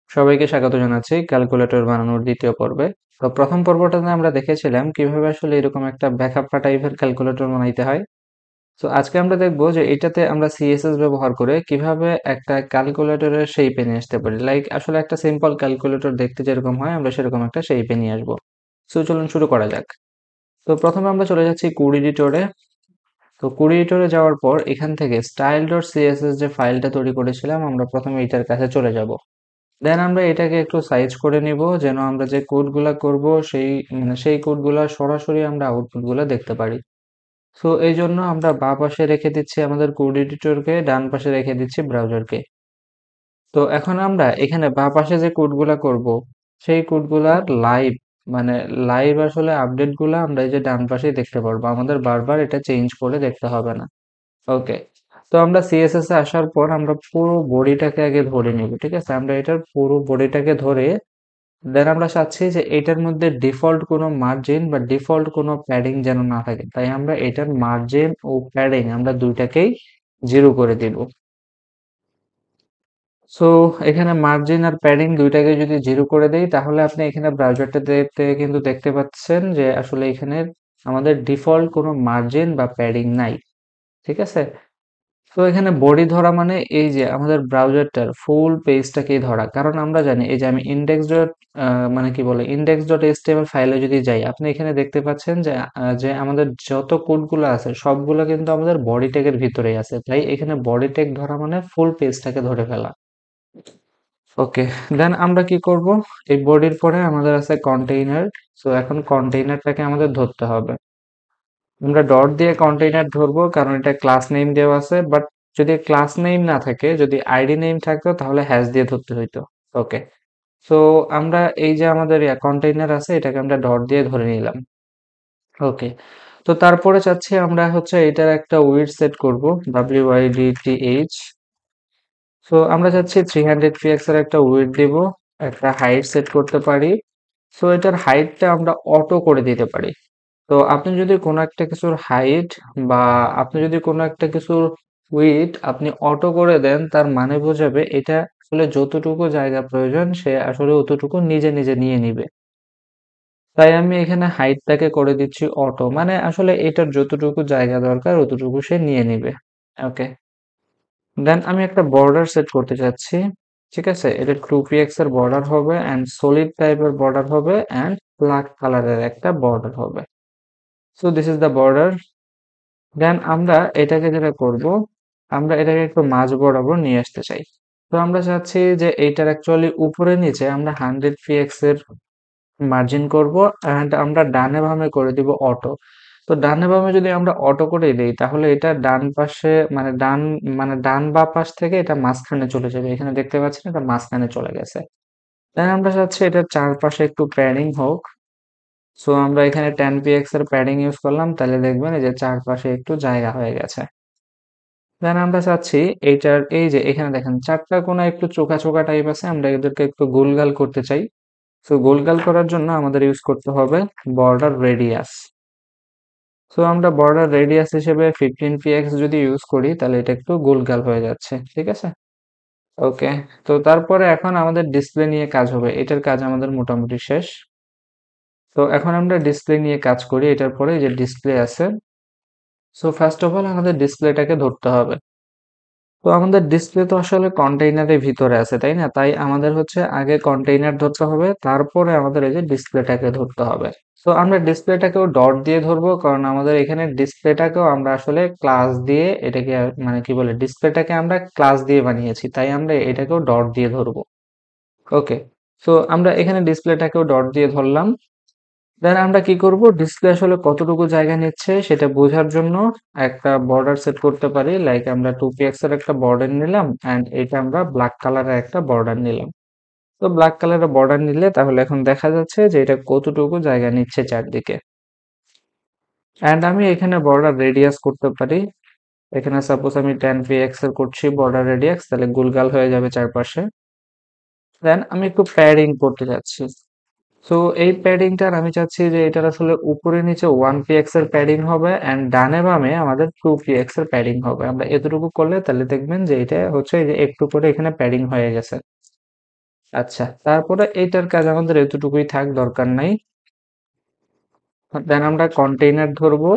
সবাইকে স্বাগত জানাচ্ছি ক্যালকুলেটর বানানোর দ্বিতীয় পর্বে। তো প্রথম পর্বটাতে আমরা দেখেছিলাম কিভাবে আসলে এরকম একটা ব্যাকআপটা টাইপের ক্যালকুলেটর বানাইতে হয়। তো আজকে আমরা দেখবো যে এটাতে আমরা সিএসএস ব্যবহার করে কিভাবে একটা ক্যালকুলেটরের শেপে নিয়ে আসতে পারি। লাইক আসলে একটা সিম্পল ক্যালকুলেটর দেখতে যেরকম হয় আমরা সেরকম একটা শেপে নিয়ে আসবো। সো চলুন শুরু করা যাক। তো প্রথমে আমরা চলে যাচ্ছি কোড এডিটরে। তো কোড এডিটরে যাওয়ার পর এখান থেকে স্টাইল ডট সিএসএস যে ফাইলটা তৈরি করেছিলাম আমরা প্রথমে এটার কাছে চলে যাব। দেন আমরা এটাকে একটু সাইজ করে নিব যেন আমরা যে কোডগুলা করব সেই কোডগুলা সরাসরি আমরা আউটপুটগুলো দেখতে পারি। সো এই জন্য আমরা বাঁ পাশে রেখে দিচ্ছি আমাদের কোড এডিটরকে, ডান পাশে রেখে দিচ্ছি ব্রাউজারকে। তো এখন আমরা এখানে বাঁ পাশে যে কোডগুলা করব সেই কোডগুলার মানে লাইভ আসলে আপডেটগুলা আমরা এই যে ডান পাশেই দেখতে পারবো, আমাদের বারবার এটা চেঞ্জ করে দেখতে হবে না। ওকে। তো আমরা সিএসএস এ আসার পর আমরা পুরো বডিটাকে আগে ধরে নিব, ঠিক আছে? আমরা এটার পুরো বডিটাকে ধরে দেন আমরা চাচ্ছি যে এটার মধ্যে ডিফল্ট কোনো মার্জিন বা ডিফল্ট কোনো প্যাডিং যেন না থাকে, তাই আমরা এটার মার্জিন ও প্যাডিং আমরা দুইটাকেই 0 করে দিব। সো এখানে মার্জিন আর প্যাডিং দুইটাকে যদি 0 করে দেই তাহলে আপনি এখানে ব্রাউজারটাতে কিন্তু দেখতে পাচ্ছেন যে আসলে এখানে আমাদের ডিফল্ট কোনো মার্জিন বা প্যাডিং নাই, ঠিক আছে? তো এখানে বডি ধরা মানে এই যে আমাদের ব্রাউজারটার ফুল পেজটাকেই ধরা, কারণ আমরা জানি এই যে আমি ইন্ডেক্স ডট মানে কি বলে ইন্ডেক্স ডট এইচটিএমএল ফাইলে যদি যাই আপনি এখানে দেখতে পাচ্ছেন যে যে আমাদের যত কোডগুলো আছে সবগুলো কিন্তু আমাদের বডি ট্যাগের ভিতরেই আছে, তাই এখানে বডি ট্যাগ ধরা মানে ফুল পেজটাকে ধরে ফেলা। ওকে। দেন আমরা কি করব, এই বডির পরে আমাদের আছে কন্টেইনার। সো এখন কন্টেইনারটাকে আমাদের ধরতে হবে। আমরা ডট দিয়ে কন্টেইনার ধরবো কারণ এটা ক্লাস নেম দেওয়া আছে, বাট যদি ক্লাস নেম না থাকে, যদি আইডি নেম থাকতো তাহলে হ্যাশ দিয়ে ধরতে হইতো। ওকে। সো আমরা এই যে আমাদের কন্টেইনার আছে এটাকে আমরা ডট দিয়ে ধরে নিলাম। ওকে। তো তারপরে চাচ্ছি আমরা হচ্ছে এটার একটা উইডথ সেট করব, width। সো আমরা চাচ্ছি 300 পিএক্স এর একটা উইডথ দিব, একটা হাইট সেট করতে পারি। সো এটার হাইটটা আমরা অটো করে দিতে পারি। তো আপনি যদি কোনো একটা কিছুর হাইট বা আপনি যদি কোনো একটা কিছুর উইডথ আপনি অটো করে দেন তার মানে বোঝাবে এটা আসলে যতটুকু জায়গা প্রয়োজন সে আসলে অতটুকু নিজে নিজে নিয়ে নিবে। তাই আমি এখানে হাইটটাকে করে দিচ্ছি অটো, মানে আসলে এটার যতটুকু জায়গা দরকার অতটুকু সে নিয়ে নিবে। ওকে। দেন আমি একটা বর্ডার সেট করতে চাচ্ছি, ঠিক আছে? এটা 2px এর বর্ডার হবে এন্ড সলিড টাইপের বর্ডার হবে এন্ড ব্ল্যাক কালারের একটা বর্ডার হবে। So this is the border. Then আমরা এটাকে যেটা করব, আমরা এটাকে একটু মাঝ বরাবর নিয়ে আসতে চাই। তো আমরা চাচ্ছি যে এইটার অ্যাকচুয়ালি উপরে নিচে আমরা 100 px এর মার্জিন করব এন্ড আমরা ডানে বামে করে দিব অটো। তো ডানে বামে যদি আমরা অটো করে দেই তাহলে এটা ডান পাশে মানে ডান বা পাশ থেকে এটা মাঝখানে চলে যাবে। এখানে দেখতে পাচ্ছেন এটা মাঝখানে চলে গেছে। দেন আমরা চাচ্ছি এটার চারপাশে একটু প্যাডিং হোক। সো আমরা এখানে 10 px এর প্যাডিং ইউজ করলাম, তাহলে দেখবেন এই যে চারপাশে একটু জায়গা হয়ে গেছে। দেন আমরা চাচ্ছি এইটার এই যে এখানে দেখেন চারটা কোণা একটু চোখা চোখা টাইপ আছে, আমরা এদেরকে একটু গোলগাল করতে চাই। সো গোলগাল করার জন্য আমাদের ইউজ করতে হবে বর্ডার রেডিয়াস। সো আমরা বর্ডার রেডিয়াস হিসেবে 15 px যদি ইউজ করি তাহলে এটা একটু গোলগাল হয়ে যাচ্ছে, ঠিক আছে? ওকে। তো তারপরে এখন আমাদের ডিসপ্লে নিয়ে কাজ হবে, এটার কাজ আমাদের মোটামুটি শেষ। তো এখন আমরা ডিসপ্লে নিয়ে কাজ করি, এটার পরে যে ডিসপ্লে আছে। সো ফার্স্ট অফ অল আমাদের ডিসপ্লেটাকে ধরতে হবে। তো আমাদের ডিসপ্লে তো আসলে কন্টেইনারের ভিতরে আছে, তাই না? তাই আমাদের হচ্ছে আগে কন্টেইনার ধরতে হবে, তারপরে আমাদের এই যে ডিসপ্লেটাকে ধরতে হবে। তো আমরা ডিসপ্লেটাকেও ডট দিয়ে ধরবো কারণ আমাদের এখানে ডিসপ্লেটাকেও আমরা আসলে ক্লাস দিয়ে এটাকে মানে কি বলে ডিসপ্লেটাকে আমরা ক্লাস দিয়ে বানিয়েছি, তাই আমরা এটাকেও ডট দিয়ে ধরবো। ওকে। তো আমরা এখানে ডিসপ্লেটাকেও ডট দিয়ে ধরলাম। দেন আমরা কি করব, ডিসপ্লে আসলে কতটুকু জায়গা নিচ্ছে সেটা বোঝার জন্য একটা বর্ডার সেট করতে পারি। লাইক আমরা 2px এর একটা বর্ডার নিলাম এন্ড এটা আমরা ব্ল্যাক কালারের একটা বর্ডার নিলাম। তো ব্ল্যাক কালারের বর্ডার নিলে তাহলে এখন দেখা যাচ্ছে যে এটা কতটুকু জায়গা নিচ্ছে চারদিকে। এন্ড আমি এখানে বর্ডার রেডিয়াস করতে পারি। এখানে সাপোজ আমি 10 px এর করছি বর্ডার রেডিয়াস, তাহলে গোলগাল হয়ে যাবে চারপাশে। দেন আমি একটু প্যাডিং করতে যাচ্ছি। সো এই প্যাডিংটার আমি চাচ্ছি যে এটার আসলে উপরে নিচে 1 px এর প্যাডিং হবে এন্ড ডানে বামে আমাদের 2 px এর প্যাডিং হবে। আমরা এতটুকু করলে তাহলে দেখবেন যে এটা হচ্ছে এই যে একটু করে এখানে প্যাডিং হয়ে গেছে। আচ্ছা, তারপরে এইটার কাজ আমাদের এতটুকুই থাক, দরকার নাই। দেন আমরা কন্টেইনার ধরবো।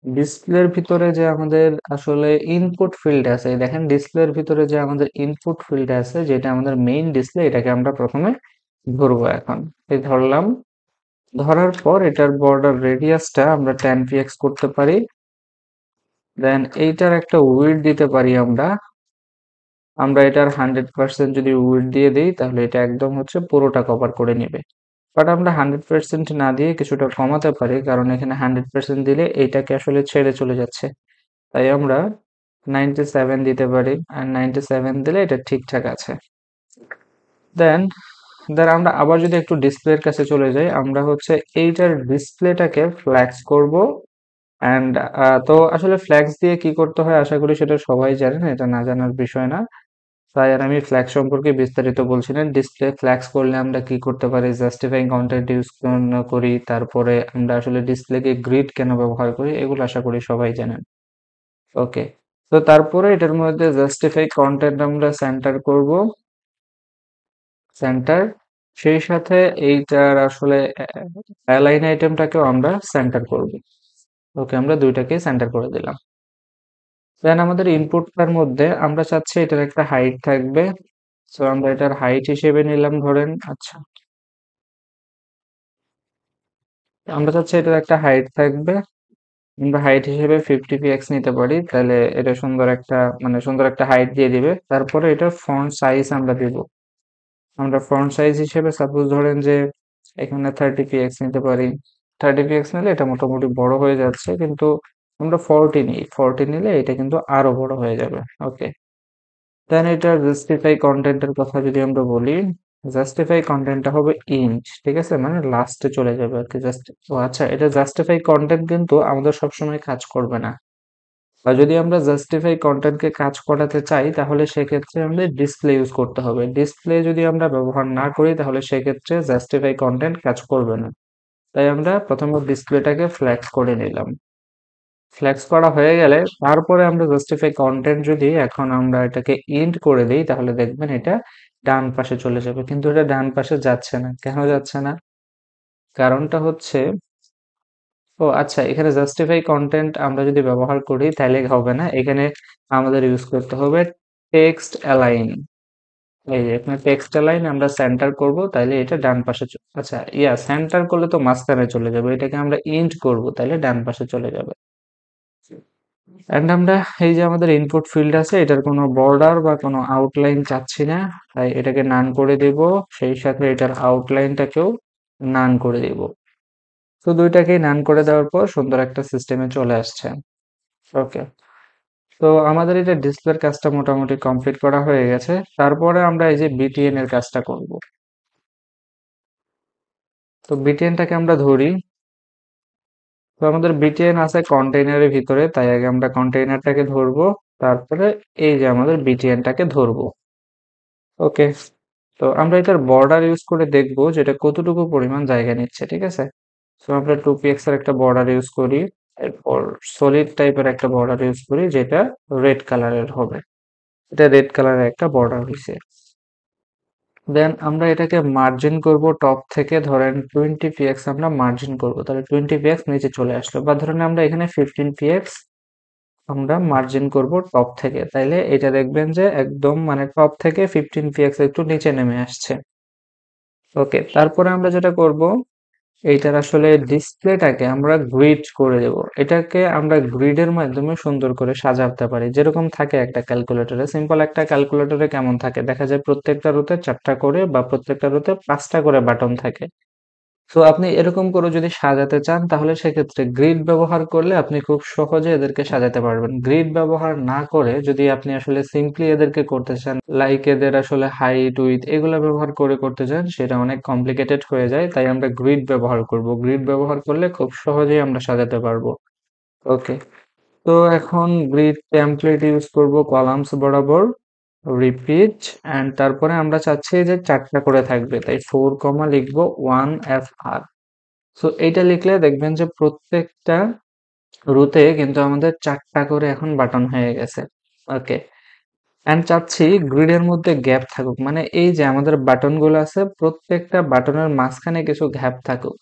ডিসপ্লের ভিতরে যে আমাদের আসলে ইনপুট ফিল্ড আছে, এই দেখেন ডিসপ্লের ভিতরে যে আমাদের ইনপুট ফিল্ড আছে, যেটা আমাদের মেইন ডিসপ্লে, এটাকে আমরা প্রথমে ধরবো এখন। এই ধরলাম। ধরার পর এটার বর্ডার রেডিয়াসটা আমরা 10 px করতে পারি। দেন এইটার একটা উইডথ দিতে পারি আমরা। আমরা এটার 100% যদি উইডথ দিয়ে দিই, তাহলে এটা একদম হচ্ছে পুরোটা কভার করে নিবে। বাট আমরা 100% না দিয়ে কিছুটা কমাতে পারি, কারণ এখানে 100% দিলে এইটাকে আসলে ছেড়ে চলে যাচ্ছে। তাই আমরা 97 দিতে পারি, আর 97 দিলে এটা ঠিকঠাক আছে। দেন দেন আমরা আবার যদি একটু ডিসপ্লের কাছে চলে যাই, আমরা হচ্ছে এইটার ডিসপ্লেটাকে ফ্ল্যাক্স করব। অ্যান্ড তো আসলে ফ্ল্যাক্স দিয়ে কি করতে হয় আশা করি সেটা সবাই জানেন, এটা না জানার বিষয় না। তাই আর আমি ফ্ল্যাক্স সম্পর্কে বিস্তারিত বলছি না। ডিসপ্লে ফ্ল্যাক্স করলে আমরা কি করতে পারি, জাস্টিফাইং কন্টেন্ট ইউজ করি, তারপরে আমরা আসলে ডিসপ্লেকে গ্রিড কেন ব্যবহার করি, এগুলো আশা করি সবাই জানেন। ওকে, তো তারপরে এটার মধ্যে জাস্টিফাই কন্টেন্ট আমরা সেন্টার করব, সেন্টার। সেই সাথে এইটার আসলে অ্যালাইন আইটেমটাকেও আমরা সেন্টার করব। ওকে, আমরা দুইটাকে সেন্টার করে দিলাম। দেন আমাদের ইনপুটটার মধ্যে আমরা চাচ্ছি এটার একটা হাইট থাকবে। সো আমরা এটার হাইট হিসেবে নিলাম ধরেন। আচ্ছা, আমরা চাচ্ছি এটার একটা হাইট থাকবে। আমরা হাইট হিসেবে 50 px নিতে পারি, তাহলে এটা সুন্দর একটা, মানে সুন্দর একটা হাইট দিয়ে দিবে। তারপরে এটার ফন্ট সাইজ আমরা দিব। আমরা ফন্ট সাইজ হিসেবে সাপোজ ধরেন যে এখানে 30 px নিতে পারি। 30 px নিলে এটা মোটামুটি বড় হয়ে যাচ্ছে, কিন্তু আমরা 40 নিই, 40 নিলে এটা কিন্তু আরো বড় হয়ে যাবে। ওকে, দেন এটা জাস্টিফাই কন্টেন্টের কথা যদি আমরা বলি, জাস্টিফাই কন্টেন্টটা হবে ইঞ্চ, ঠিক আছে, মানে লাস্টে চলে যাবে আর কি। জাস্ট, ও আচ্ছা, এটা জাস্টিফাই কন্টেন্ট কিন্তু আমাদের সবসময় কাজ করবে না। বা যদি আমরা জাস্টিফাই কন্টেন্টকে কাজ করাতে চাই, তাহলে সেক্ষেত্রে আমাদের ডিসপ্লে ইউজ করতে হবে। ডিসপ্লে যদি আমরা ব্যবহার না করি, তাহলে সেক্ষেত্রে জাস্টিফাই কন্টেন্ট কাজ করবে না। তাই আমরা প্রথমে ডিসপ্লেটাকে ফ্ল্যাক্স করে নিলাম। ফ্ল্যাক্স করা হয়ে গেলে তারপরে আমরা জাস্টিফাই কন্টেন্ট যদি এখন আমরা এটাকে ইন্ট করে দিই, তাহলে দেখবেন এটা ডান পাশে চলে যাবে। কিন্তু এটা ডান পাশে যাচ্ছে না, কেন যাচ্ছে না? কারণটা হচ্ছে, ও আচ্ছা, এখানে জাস্টিফাই কন্টেন্ট আমরা যদি ব্যবহার করি তাহলে হবে না, এখানে আমাদের ইউজ করতে হবে টেক্সট অ্যালাইন। এই যে এখানে টেক্সট অ্যালাইন আমরা সেন্টার করব, তাইলে এটা ডান পাশে আচ্ছা, সেন্টার করলে তো মাঝখানে চলে যাবে, এটাকে আমরা ইন্ট করব, তাইলে ডান পাশে চলে যাবে। এন্ড আমরা এই যে আমাদের ইনপুট ফিল্ড আছে, এটার কোনো বর্ডার বা কোনো আউটলাইন চাচ্ছি না, তাই এটাকে নান করে দেব। সেই সাথে এটার আউটলাইনটাকেও নান করে দেব। তো দুইটাকেই নান করে দেওয়ার পর সুন্দর একটা সিস্টেমে চলে আসছে। ওকে, তো আমাদের এটা ডিসপ্লের কাজটা মোটামুটি কমপ্লিট করা হয়ে গেছে। তারপরে আমরা এই যে বিটিএন এর কাজটা করব। তো বিটিএনটাকে আমরা ধরি। তো আমাদের বিটিএন আছে কন্টেইনারের ভিতরে, তাই আগে আমরা কন্টেইনারটাকে ধরবো। তারপরে এই যে আমাদের বিটিএনটাকে ধরবো। ওকে, তো আমরা এটার বর্ডার ইউজ করে দেখবো যে এটা কতটুকু পরিমাণ জায়গা নিচ্ছে, ঠিক আছে। তো আমরা 2px এর একটা বর্ডার ইউজ করি, এরপর সলিড টাইপের একটা বর্ডার ইউজ করি, যেটা রেড কালারের হবে। এটা রেড কালারের একটা বর্ডার হয়েছে। দেন আমরা এটাকে মার্জিন করব টপ থেকে, ধরেন 20 px আমরা মার্জিন করব, তাহলে 20 px নিচে চলে আসলো। বা ধরেন আমরা এখানে 15 px আমরা মার্জিন করব টপ থেকে, তাইলে এটা দেখবেন যে একদম মানে টপ থেকে 15 px একটু নিচে নেমে আসছে। ওকে, তারপরে আমরা যেটা করব, এইটার আসলে ডিসপ্লেটাকে আমরা গ্রিড করে দেব। এটাকে আমরা গ্রিডের মাধ্যমে সুন্দর করে সাজাতে পারি, যেরকম থাকে একটা ক্যালকুলেটরে। সিম্পল একটা ক্যালকুলেটরে কেমন থাকে দেখা যায়, প্রত্যেকটা রোতে 4টা করে বা প্রত্যেকটা রোতে 5টা করে বাটন থাকে। তো আপনি এরকম করে যদি সাজাতে চান, তাহলে সেক্ষেত্রে গ্রিড ব্যবহার করলে আপনি খুব সহজে এদেরকে সাজাতে পারবেন। গ্রিড ব্যবহার না করে যদি আপনি আসলে সিম্পলি এদেরকে করতে চান, লাইক এদের আসলে হাইট উইথ এগুলো ব্যবহার করে করতে চান, সেটা অনেক কমপ্লিকেটেড হয়ে যায়। তাই আমরা গ্রিড ব্যবহার করব। গ্রিড ব্যবহার করলে খুব সহজেই আমরা সাজাতে পারবো। ওকে, তো এখন গ্রিড টেমপ্লেট ইউজ করব কলামস বরাবর, রিপিট, এন্ড তারপরে আমরা চাচ্ছি যে 4টা করে থাকবে, তাই 4 কমা লিখবো 1fr। সো এইটা লিখলে দেখবেন যে প্রত্যেকটা রুতে কিন্তু আমাদের 4টা করে এখন বাটন হয়ে গেছে। ওকে, এন্ড চাচ্ছি গ্রিডের মধ্যে গ্যাপ থাকুক, মানে এই যে আমাদের বাটন গুলো আছে প্রত্যেকটা বাটনের মাঝখানে কিছু গ্যাপ থাকুক।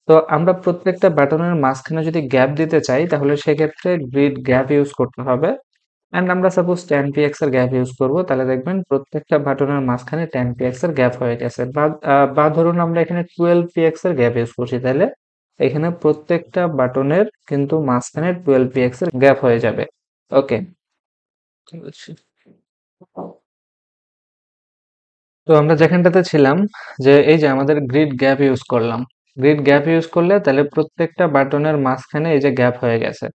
তো আমরা প্রত্যেকটা বাটনের মাঝখানে যদি গ্যাপ দিতে চাই তাহলে সেক্ষেত্রে গ্রিড গ্যাপ ইউজ করতে হবে। এন্ড আমরা সাপোজ 10 px এর গ্যাপ ইউজ করব, তাহলে দেখবেন প্রত্যেকটা বাটনের মাঝখানে 10 px এর গ্যাপ হয়ে গেছে। বা ধরুন আমরা এখানে 12 px এর গ্যাপ ইউজ করছি, তাহলে এখানে প্রত্যেকটা বাটনের কিন্তু মাঝখানে 12 px এর গ্যাপ হয়ে যাবে। ওকে, তো আমরা যেখানটাতে ছিলাম, যে এই যে আমাদের গ্রিড গ্যাপ ইউজ করলাম, গ্রিড গ্যাপ ইউজ করলে তাহলে প্রত্যেকটা বাটনের মাঝখানে এই যে গ্যাপ হয়ে গেছে।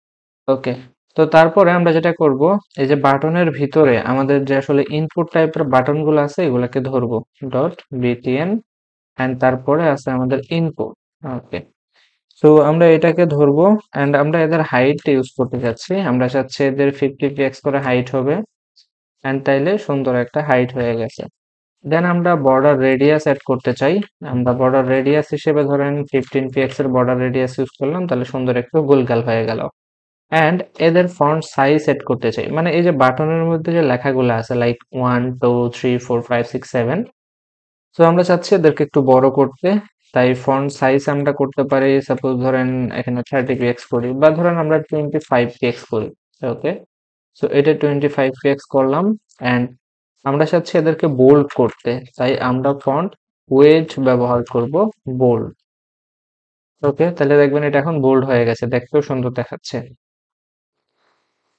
ওকে, তো তারপরে আমরা যেটা করব, এই যে বাটনের ভিতরে আমাদের যে আসলে ইনপুট টাইপের বাটন গুলো আছে এগুলাকে ধরবো, ডট বিটিএন, এন্ড তারপরে আছে আমাদের ইনপুট। ওকে, তো আমরা এটাকে ধরবো এন্ড আমরা এদের হাইট ইউজ করতে যাচ্ছি, আমরা চাচ্ছি এদের 50 px করে হাইট হবে। এন্ড তাইলে সুন্দর একটা হাইট হয়ে গেছে। দেন আমরা বর্ডার রেডিয়াস এড করতে চাই, আমরা বর্ডার রেডিয়াস হিসেবে ধরেন 15 px এর বর্ডার রেডিয়াস ইউজ করলাম, তাহলে সুন্দর একটু গোলগাল হয়ে গেল। এন্ড এদের ফন্ট সাইজ সেট করতে চাই, মানে এই যে বাটনের মধ্যে যে লেখাগুলো আছে লাইক 1 2 3 4 5 6 7, তো আমরা চাচ্ছি এদেরকে একটু বড় করতে। তাই ফন্ট সাইজ আমরা করতে পারি, সাপোজ ধরেন এখানে 30 px করি, বা ধরেন আমরা 25 px করি। ওকে, সো এটা 25 px করলাম। এন্ড আমরা চাচ্ছি এদেরকে বোল্ড করতে, তাই আমরা ফন্ট ওয়েট ব্যবহার করব, বোল্ড। ওকে, তাহলে দেখবেন এটা এখন বোল্ড হয়ে গেছে, দেখতেও সুন্দর দেখাচ্ছে।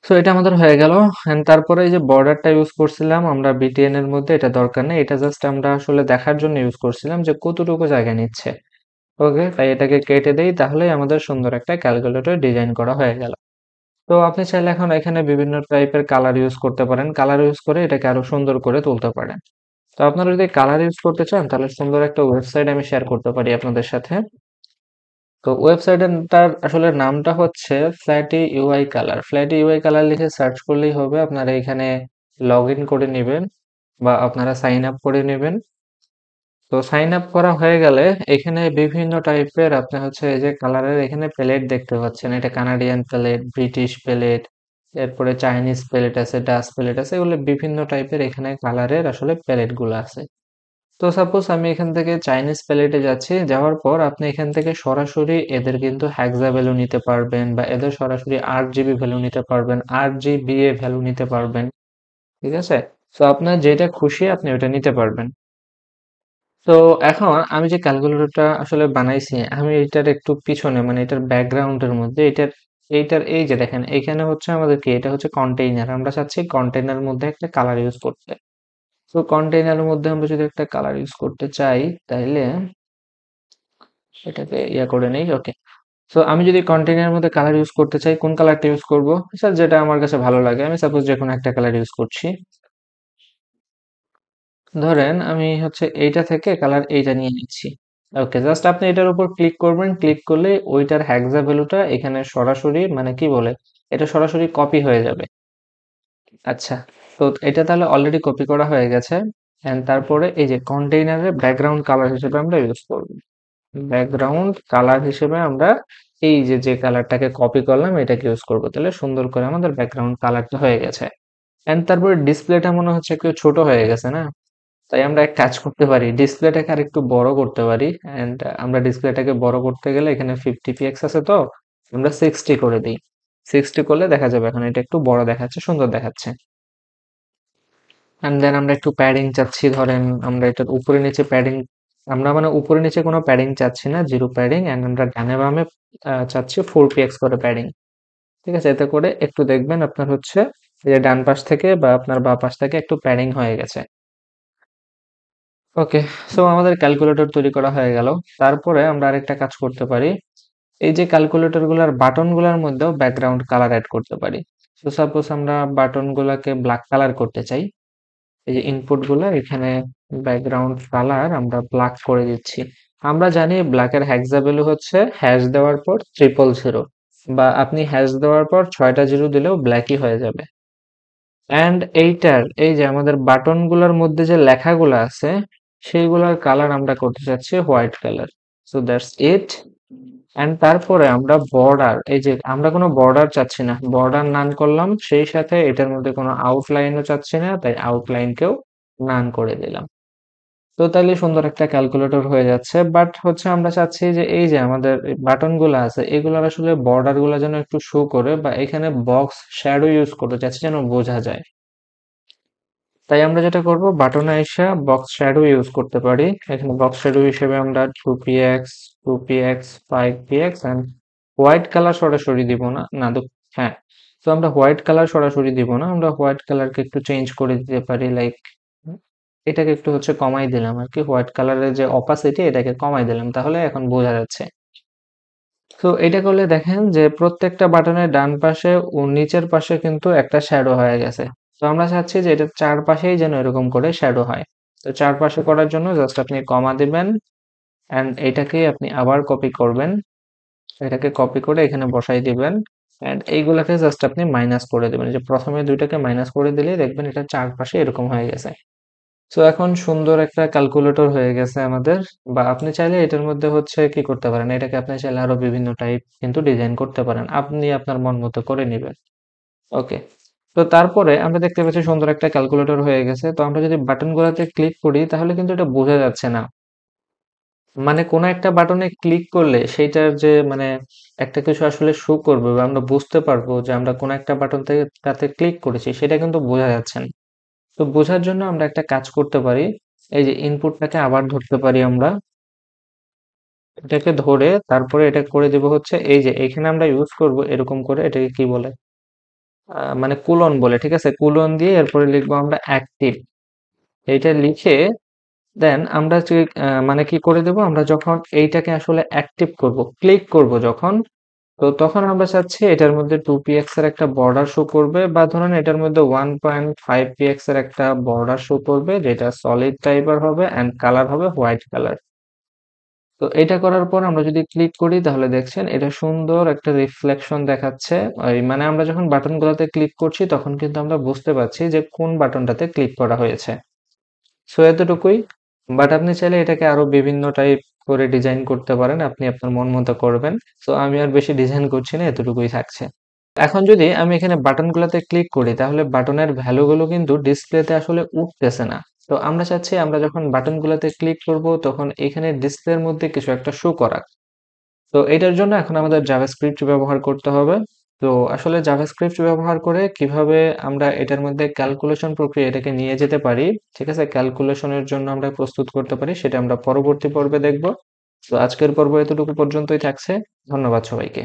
সো এটা আমাদের হয়ে গেল। এন্ড তারপরে এই যে বর্ডারটা ইউজ করছিলাম আমরা বিটিএন এর মধ্যে, এটা দরকার নেই, এটা জাস্ট আমরা আসলে দেখার জন্য ইউজ করছিলাম যে কতটুকু জায়গা নিচ্ছে। ওকে, তাই এটাকে কেটে দেই, তাহলেই আমাদের সুন্দর একটা ক্যালকুলেটর ডিজাইন করা হয়ে গেল। তো আপনি চাইলে এখন এখানে বিভিন্ন টাইপের কালার ইউজ করতে পারেন, কালার ইউজ করে এটাকে আরো সুন্দর করে তুলতে পারেন। তো আপনারা যদি কালার ইউজ করতে চান তাহলে সুন্দর একটা ওয়েবসাইট আমি শেয়ার করতে পারি আপনাদের সাথে। তো ওয়েবসাইটটার আসলে নামটা হচ্ছে ফ্ল্যাটি ইউআই কালার। ফ্ল্যাটি ইউআই কালার লিখে সার্চ করলেই হবে, আপনারা এখানে লগ ইন করে নেবেন বা আপনারা সাইন আপ করে নেবেন। তো সাইন আপ করা হয়ে গেলে এখানে বিভিন্ন টাইপের আপনি হচ্ছে এই যে কালারের এখানে প্যালেট দেখতে পাচ্ছেন, এটা কানাডিয়ান প্যালেট, ব্রিটিশ প্যালেট, এরপরে চাইনিজ প্যালেট আছে, ডাচ প্যালেট আছে, এগুলো বিভিন্ন টাইপের এখানে কালারের আসলে প্যালেট গুলো আছে। তো সাপোজ আমি এখান থেকে চাইনিজ প্যালেটে যাচ্ছি, যাওয়ার পর আপনি এখান থেকে সরাসরি এদের কিন্তু হেক্সা ভ্যালু নিতে পারবেন, বা এদের সরাসরি 8 GB ভ্যালু নিতে পারবেন, 8 GBA ভ্যালু নিতে পারবেন। ঠিক আছে, তো আপনার যেটা খুশি আপনি ওটা নিতে পারবেন। তো এখন আমি যে ক্যালকুলেটরটা আসলে বানাইছি, আমি এটার একটু পিছনে মানে এটার ব্যাকগ্রাউন্ডের মধ্যে এইটার এই যে দেখেন এখানে হচ্ছে আমাদের কি, এটা হচ্ছে কন্টেইনার, আমরা চাচ্ছি কন্টেইনার মধ্যে একটা কালার ইউজ করতে। তো কন্টেইনারের মধ্যে আমরা যদি একটা কালার ইউজ করতে চাই তাইলে এটাকে ইয়া করে নেই। ওকে, সো আমি যদি কন্টেইনারের মধ্যে কালার ইউজ করতে চাই, কোন কালারটা ইউজ করব? স্যার যেটা আমার কাছে ভালো লাগে, আমি সাপোজ যে কোনো একটা কালার ইউজ করছি। ধরেন আমি হচ্ছে এইটা থেকে কালার এইটা নিয়ে নিচ্ছি। ওকে, জাস্ট আপনি এটার উপর ক্লিক করবেন, ক্লিক করলে ওইটার হেক্সা ভ্যালুটা এখানে সরাসরি মানে কি বলে, এটা সরাসরি কপি হয়ে যাবে। আচ্ছা, তো এটা তাহলে অলরেডি কপি করা হয়ে গেছে। এন্ড তারপরে এই যে কন্টেইনারের ব্যাকগ্রাউন্ড কালার হিসেবে আমরা ইউজ করব, ব্যাকগ্রাউন্ড কালার হিসেবে আমরা এই যে যে কালারটাকে কপি করলাম এটাকে ইউজ করব, তাহলে সুন্দর করে আমাদের ব্যাকগ্রাউন্ড কালারটা হয়ে গেছে। এন্ড তারপরে ডিসপ্লেটা মনে হচ্ছে একটু ছোট হয়ে গেছে না, তাই আমরা এক কাজ করতে পারি, ডিসপ্লেটাকে আর একটু বড় করতে পারি। এন্ড আমরা ডিসপ্লেটাকে বড় করতে গেলে এখানে 50 px আছে, তো আমরা 60 করে দিই। 60 করলে দেখা যাবে এখন এটা একটু বড় দেখাচ্ছে, সুন্দর দেখাচ্ছে। এন্ড দেন আমরা একটু প্যাডিং চাচ্ছি, ধরেন আমরা এটার উপরে নিচে প্যাডিং, আমরা মানে উপরে নিচে কোনো প্যাডিং চাচ্ছি না, জিরো প্যাডিং। এন্ড আমরা ডানে বামে চাচ্ছি 4 px করে প্যাডিং। ঠিক আছে, এতে করে একটু দেখবেন আপনার হচ্ছে এই যে ডান পাশ থেকে বা আপনার বাঁ পাশ থেকে একটু প্যাডিং হয়ে গেছে। ওকে, সো আমাদের ক্যালকুলেটর তৈরি করা হয়ে গেল। তারপরে আমরা আরেকটা কাজ করতে পারি, এই যে ক্যালকুলেটর গুলার বাটন গুলার মধ্যেও ব্যাকগ্রাউন্ড কালার অ্যাড করতে পারি। তো সাপোজ আমরা বাটন গুলাকে ব্ল্যাক কালার করতে চাই, এই যে ইনপুট গুলা এখানে ব্যাকগ্রাউন্ড কালার আমরা ব্ল্যাক করে দিচ্ছি। আমরা জানি ব্ল্যাকের হেক্সা ভ্যালু হচ্ছে হ্যাশ দেওয়ার পর 000, বা আপনি হ্যাশ দেওয়ার পর 6টা জিরো দিলেও ব্ল্যাকই হয়ে যাবে। এন্ড এইটার এই যে আমাদের বাটন গুলার মধ্যে যে লেখাগুলো আছে সেইগুলার কালার আমরা করতে চাচ্ছি white colour. So that's it. And তারপরে আমরা বর্ডার, এই যে আমরা কোনো বর্ডার চাচ্ছি না, বর্ডার নান করলাম, সেই সাথে এটার মধ্যে কোনো আউটলাইনও চাচ্ছি না, তাই আউটলাইনকেও নান করে দিলাম। তো তাইলে সুন্দর একটা ক্যালকুলেটর হয়ে যাচ্ছে। বাট হচ্ছে আমরা চাচ্ছি যে এই যে আমাদের বাটন গুলা আছে এগুলার আসলে বর্ডার গুলা যেন একটু শো করে, বা এখানে বক্স শ্যাডো ইউজ করতে চাচ্ছি যেন বোঝা যায়। তাই আমরা যেটা করব, বাটনে আইসা বক্স শ্যাডো ইউজ করতে পারি। এখানে বক্স শ্যাডো হিসেবে আমরা 2px, 2px, 5px and white colour সরাসরি দিব না, না হ্যাঁ। তো আমরা হোয়াইট কালার সরাসরি দিব না, আমরা হোয়াইট কালারকে একটু চেঞ্জ করে দিতে পারি, লাইক এটাকে একটু হচ্ছে কমাই দিলাম আর কি, হোয়াইট কালারের যে অপাসিটি এটাকে কমাই দিলাম, তাহলে এখন বোঝা যাচ্ছে। তো এটা করলে দেখেন যে প্রত্যেকটা বাটনের ডান পাশে ও নিচের পাশে কিন্তু একটা শ্যাডো হয়ে গেছে। তো আমরা চাচ্ছি যে এটার চারপাশেই যেন এরকম করে শ্যাডো হয়। তো চারপাশে করার জন্য জাস্ট আপনি কমা দিবেন অ্যান্ড এটাকেই আপনি আবার কপি করবেন। এটাকে কপি করে এখানে বসাই দিবেন অ্যান্ড এইগুলাকে জাস্ট আপনি মাইনাস করে দিবেন। যে প্রথমে দুইটাকে মাইনাস করে দিলেই দেখবেন এটা চারপাশে এরকম হয়ে গেছে। সো এখন সুন্দর একটা ক্যালকুলেটর হয়ে গেছে আমাদের। বা আপনি চাইলে এটার মধ্যে হচ্ছে কি করতে পারেন, এটাকে আপনি চাইলে আরো বিভিন্ন টাইপ কিন্তু ডিজাইন করতে পারেন, আপনি আপনার মন মতো করে নিবেন। ওকে, তো তারপরে আমরা দেখতে পাচ্ছি সুন্দর একটা ক্যালকুলেটর হয়ে গেছে। তো আমরা যদি বাটন গুলাতে ক্লিক করি তাহলে কিন্তু এটা বোঝা যাচ্ছে না, মানে কোনো একটা বাটনে ক্লিক করলে সেইটার যে মানে একটা কিছু আসলে শো করবে বা আমরা বুঝতে পারবো যে আমরা কোন একটা বাটন থেকে তাতে ক্লিক করেছি, সেটা কিন্তু বোঝা যাচ্ছে না। তো বোঝার জন্য আমরা একটা কাজ করতে পারি, এই যে ইনপুটটাকে আবার ধরতে পারি আমরা, এটাকে ধরে তারপরে এটা করে দিব হচ্ছে এই যে এখানে আমরা ইউজ করব এরকম করে, এটাকে কি বলে, মানে কুলন বলে, ঠিক আছে, কুলন দিয়ে এরপরে লিখবো আমরা অ্যাক্টিভ। এইটা লিখে দেন আমরা যে মানে কি করে দেব, আমরা যখন এইটাকে আসলে অ্যাক্টিভ করব, ক্লিক করব যখন, তো তখন আমরা চাচ্ছি এটার মধ্যে 2px এর একটা বর্ডার শো করবে, বা ধরেন এটার মধ্যে 1.5px এর একটা বর্ডার শো করবে, যেটা সলিড টাইপের হবে এন্ড কালার হবে হোয়াইট কালার। তো এটা করার পর আমরা যদি ক্লিক করি তাহলে দেখছেন এটা সুন্দর একটা রিফ্লেকশন দেখাচ্ছে। ওই মানে আমরা যখন বাটনগুলোতে ক্লিক করছি তখন কিন্তু আমরা বুঝতে পারছি যে কোন বাটনটাতে ক্লিক করা হয়েছে। সো এতটুকুই। বাট আপনি চাইলে এটাকে আরো বিভিন্ন টাইপ করে ডিজাইন করতে পারেন, আপনি আপনার মন মতো করবেন। সো আমি আর বেশি ডিজাইন করছি না, এতটুকুই থাকছে। এখন যদি আমি এখানে বাটনগুলোতে ক্লিক করি তাহলে বাটনের ভ্যালুগুলো কিন্তু ডিসপ্লেতে আসলে উঠতেছে না। তো আমরা চাচ্ছি আমরা যখন বাটনগুলোতে ক্লিক করব তখন এখানে ডিসপ্লের মধ্যে কিছু একটা শো করা। তো এটার জন্য এখন আমাদের জাভাস্ক্রিপ্ট ব্যবহার করতে হবে। তো আসলে জাভাস্ক্রিপ্ট ব্যবহার করে কিভাবে আমরা এটার মধ্যে ক্যালকুলেশন প্রক্রিয়া এটাকে নিয়ে যেতে পারি, ঠিক আছে, ক্যালকুলেশনের জন্য আমরা প্রস্তুত করতে পারি, সেটা আমরা পরবর্তী পর্বে দেখব। তো আজকের পর্ব এতটুকু পর্যন্তই থাকছে। ধন্যবাদ সবাইকে।